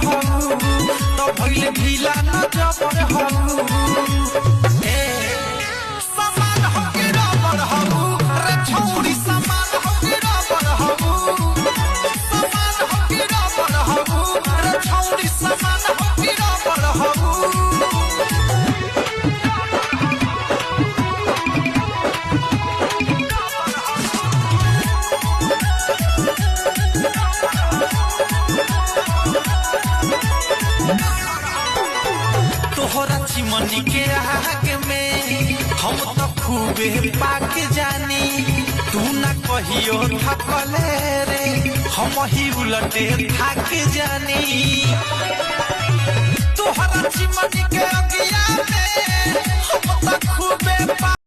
हऊ तो भइले ढीला न जबर हऊ ए समान हो के रबर हऊ रे छौरी समान हो के रबर हऊ समान हो के रबर हऊ रे छौरी समान हो के रबर हऊ तोहरा चिमनी के आग में हम तो खूबे पाक जानी तू ना कहियो थकले रे हम ही उलटे थक जानी तोहरा चिमनी के अगिया में